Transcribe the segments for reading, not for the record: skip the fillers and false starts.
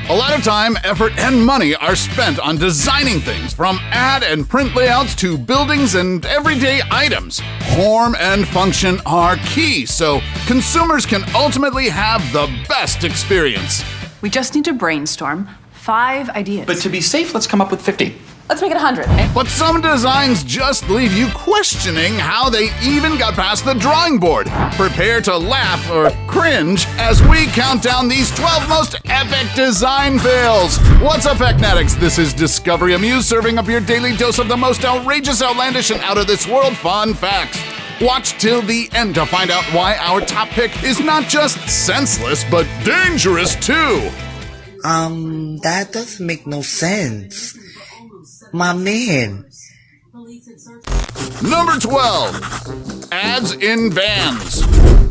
A lot of time, effort, and money are spent on designing things, from ad and print layouts to buildings and everyday items. Form and function are key, so consumers can ultimately have the best experience. We just need to brainstorm 5 ideas. But to be safe, let's come up with 50. Let's make it 100. But some designs just leave you questioning how they even got past the drawing board. Prepare to laugh or cringe as we count down these 12 most epic design fails. What's up, Fanatics? This is Discovery Amuse, serving up your daily dose of the most outrageous, outlandish, and out-of-this-world fun facts. Watch till the end to find out why our top pick is not just senseless, but dangerous too. That doesn't make no sense. My man. Number 12. Ads in vans.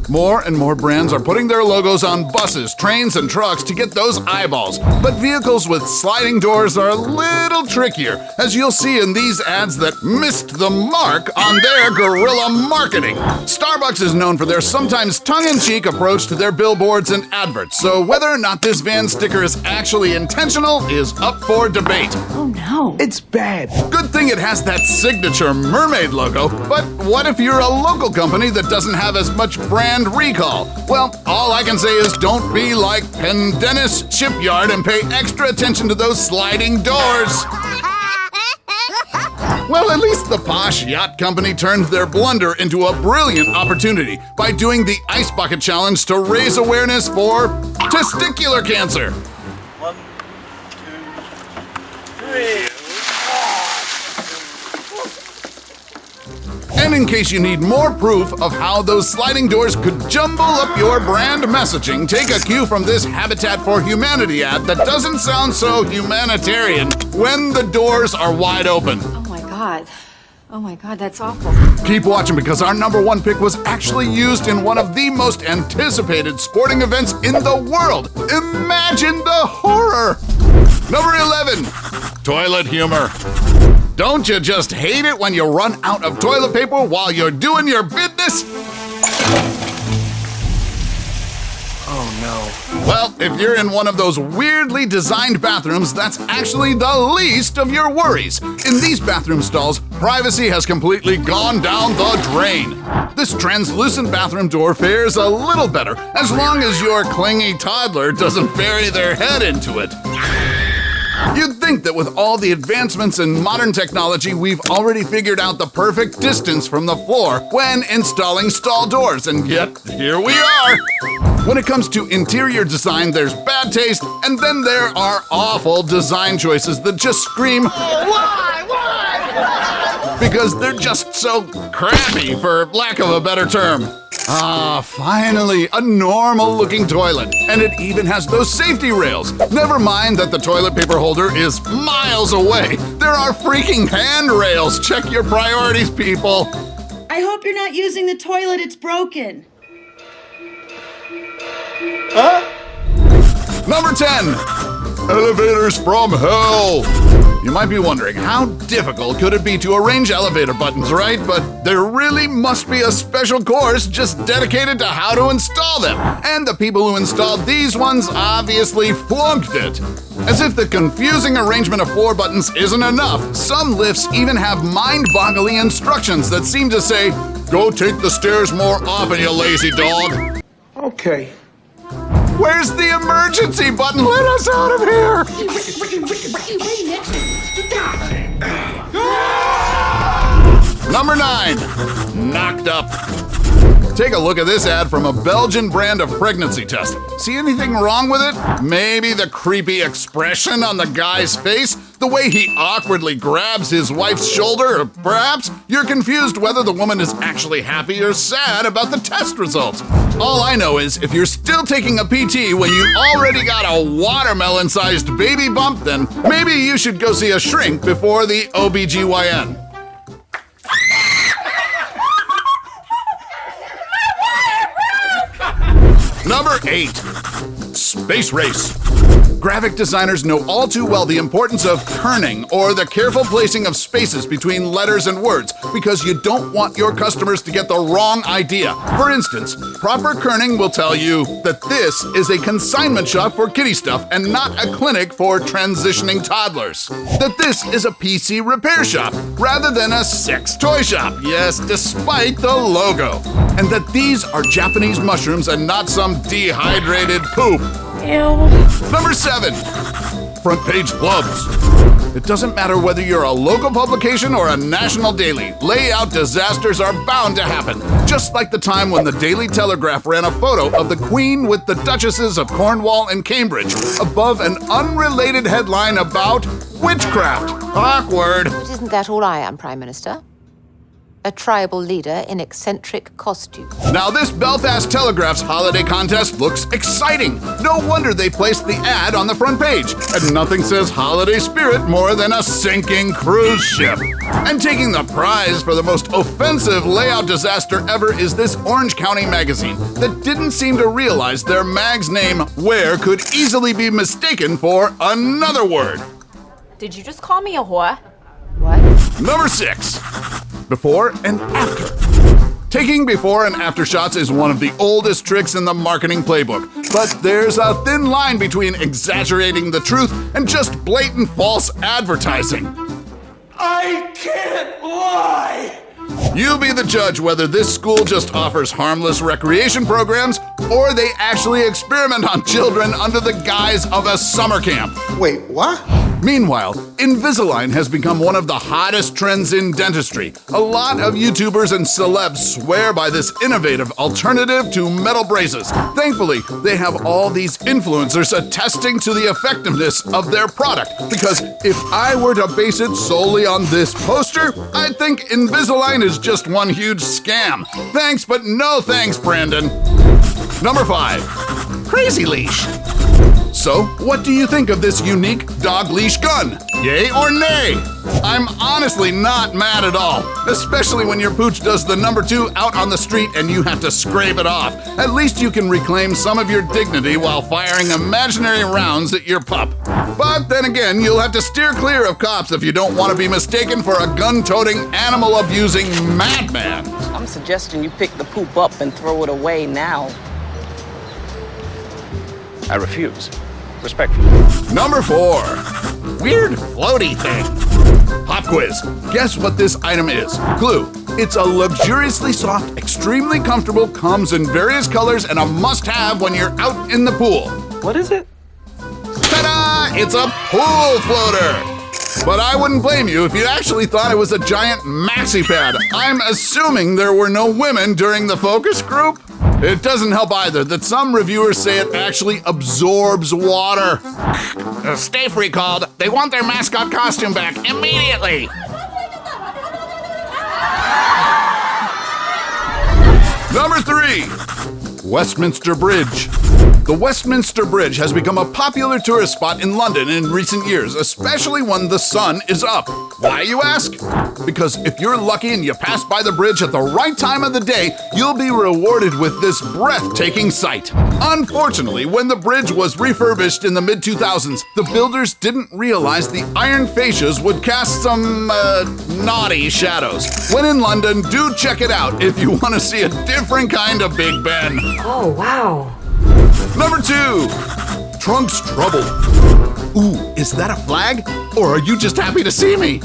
More and more brands are putting their logos on buses, trains, and trucks to get those eyeballs. But vehicles with sliding doors are a little trickier, as you'll see in these ads that missed the mark on their guerrilla marketing. Starbucks is known for their sometimes tongue-in-cheek approach to their billboards and adverts, so whether or not this van sticker is actually intentional is up for debate. Oh no. It's bad. Good thing it has that signature mermaid logo, but what if you're a local company that doesn't have as much brand recall? Well, all I can say is don't be like PENDENNIS Shipyard and pay extra attention to those sliding doors. Well, at least the posh yacht company turned their blunder into a brilliant opportunity by doing the Ice Bucket Challenge to raise awareness for testicular cancer. 1, 2, 3. And in case you need more proof of how those sliding doors could jumble up your brand messaging, take a cue from this Habitat for Humanity ad that doesn't sound so humanitarian when the doors are wide open. Oh my god, that's awful. Keep watching, because our number 1 pick was actually used in one of the most anticipated sporting events in the world. Imagine the horror! Number 11. Toilet humor. Don't you just hate it when you run out of toilet paper while you're doing your business? Oh no. Well, if you're in one of those weirdly designed bathrooms, that's actually the least of your worries. In these bathroom stalls, privacy has completely gone down the drain. This translucent bathroom door fares a little better, as long as your clingy toddler doesn't bury their head into it. You'd think that with all the advancements in modern technology, we've already figured out the perfect distance from the floor when installing stall doors, and yet here we are. When it comes to interior design, there's bad taste, and then there are awful design choices that just scream, "Why? Why?" Because they're just so crappy, for lack of a better term. Ah, finally, a normal-looking toilet. And it even has those safety rails. Never mind that the toilet paper holder is miles away. There are freaking handrails. Check your priorities, people. I hope you're not using the toilet, it's broken. Number 10. Elevators from hell. You might be wondering, how difficult could it be to arrange elevator buttons, right? But there really must be a special course just dedicated to how to install them. And the people who installed these ones obviously flunked it. As if the confusing arrangement of floor buttons isn't enough, some lifts even have mind-boggling instructions that seem to say, "Go take the stairs more often, you lazy dog." Okay. Where's the emergency button? Let us out of here! Number 9. Knocked up. Take a look at this ad from a Belgian brand of pregnancy test. See anything wrong with it? Maybe the creepy expression on the guy's face? The way he awkwardly grabs his wife's shoulder? Or perhaps you're confused whether the woman is actually happy or sad about the test results. All I know is if you're still taking a PT when you already got a watermelon-sized baby bump, then maybe you should go see a shrink before the OBGYN. Number 8. Space race. Graphic designers know all too well the importance of kerning, or the careful placing of spaces between letters and words, because you don't want your customers to get the wrong idea. For instance, proper kerning will tell you that this is a consignment shop for kiddie stuff and not a clinic for transitioning toddlers. That this is a PC repair shop rather than a sex toy shop, yes, despite the logo. And that these are Japanese mushrooms and not some dehydrated poop. Number 7. Frontpage Flubs. It doesn't matter whether you're a local publication or a national daily, layout disasters are bound to happen. Just like the time when the Daily Telegraph ran a photo of the Queen with the Duchesses of Cornwall and Cambridge above an unrelated headline about witchcraft. Awkward. But isn't that all I am, Prime Minister? A tribal leader in eccentric costume. Now this Belfast Telegraph's holiday contest looks exciting. No wonder they placed the ad on the front page. And nothing says holiday spirit more than a sinking cruise ship. And taking the prize for the most offensive layout disaster ever is this Orange County magazine that didn't seem to realize their mag's name, Where, could easily be mistaken for another word. Did you just call me a whore? What? Number 6. Before and after. Taking before and after shots is one of the oldest tricks in the marketing playbook, but there's a thin line between exaggerating the truth and just blatant false advertising. I can't lie! You be the judge whether this school just offers harmless recreation programs or they actually experiment on children under the guise of a summer camp. Wait, what? Meanwhile, Invisalign has become one of the hottest trends in dentistry. A lot of YouTubers and celebs swear by this innovative alternative to metal braces. Thankfully, they have all these influencers attesting to the effectiveness of their product, because if I were to base it solely on this poster, I'd think Invisalign is just one huge scam. Thanks, but no thanks, Brandon. Number 5. Crazy Leash. So, what do you think of this unique dog leash gun? Yay or nay? I'm honestly not mad at all, especially when your pooch does the number 2 out on the street and you have to scrape it off. At least you can reclaim some of your dignity while firing imaginary rounds at your pup. But then again, you'll have to steer clear of cops if you don't want to be mistaken for a gun-toting, animal-abusing madman. I'm suggesting you pick the poop up and throw it away now. I refuse. Respectfully. Number 4. Weird floaty thing. Pop quiz. Guess what this item is? Clue. It's a luxuriously soft, extremely comfortable, comes in various colors, and a must-have when you're out in the pool. What is it? Ta-da! It's a pool floater! But I wouldn't blame you if you actually thought it was a giant maxi pad. I'm assuming there were no women during the focus group? It doesn't help either that some reviewers say it actually absorbs water. Stay Free called. They want their mascot costume back immediately. Number 3. Westminster Bridge. The Westminster Bridge has become a popular tourist spot in London in recent years, especially when the sun is up. Why, you ask? Because if you're lucky and you pass by the bridge at the right time of the day, you'll be rewarded with this breathtaking sight. Unfortunately, when the bridge was refurbished in the mid-2000s, the builders didn't realize the iron fascias would cast some, naughty shadows. When in London, do check it out if you want to see a different kind of Big Ben. Oh, wow. Number 2. Trunk's Trouble. Ooh, is that a flag? Or are you just happy to see me?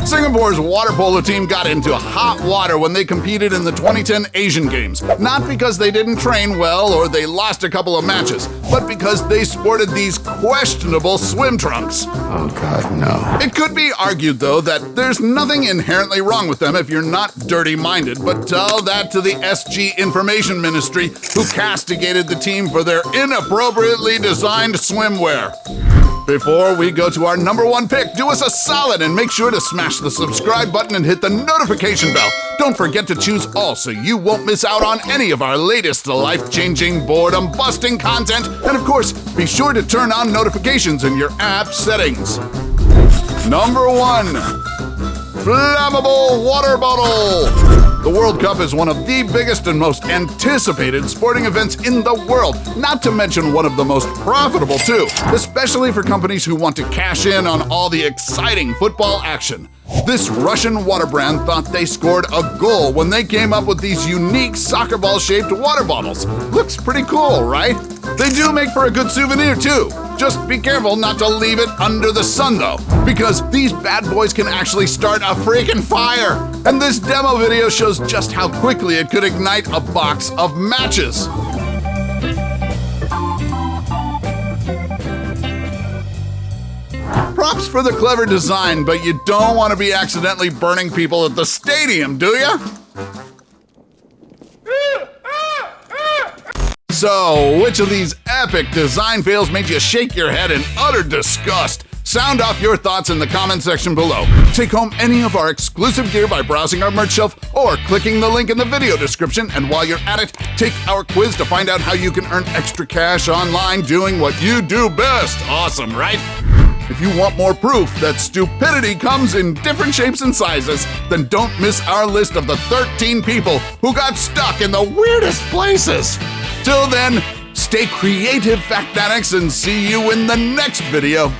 Singapore's water polo team got into hot water when they competed in the 2010 Asian Games. Not because they didn't train well or they lost a couple of matches, but because they sported these questionable swim trunks. Oh God, no. It could be argued, though, that there's nothing inherently wrong with them if you're not dirty-minded, but tell that to the SG Information Ministry, who castigated the team for their inappropriately designed swimwear. Before we go to our number 1 pick, do us a solid and make sure to smash the subscribe button and hit the notification bell. Don't forget to choose all so you won't miss out on any of our latest life-changing, boredom-busting content. And of course, be sure to turn on notifications in your app settings. Number 1. Flammable water bottle. The World Cup is one of the biggest and most anticipated sporting events in the world, not to mention one of the most profitable too, especially for companies who want to cash in on all the exciting football action. This Russian water brand thought they scored a goal when they came up with these unique soccer ball-shaped water bottles. Looks pretty cool, right? They do make for a good souvenir too. Just be careful not to leave it under the sun though, because these bad boys can actually start a freaking fire. And this demo video shows just how quickly it could ignite a box of matches. Props for the clever design, but you don't want to be accidentally burning people at the stadium, do ya? So, which of these epic design fails made you shake your head in utter disgust? Sound off your thoughts in the comment section below. Take home any of our exclusive gear by browsing our merch shelf or clicking the link in the video description, and while you're at it, take our quiz to find out how you can earn extra cash online doing what you do best. Awesome, right? If you want more proof that stupidity comes in different shapes and sizes, then don't miss our list of the 13 people who got stuck in the weirdest places. Till then, stay creative, Factnatics, and see you in the next video.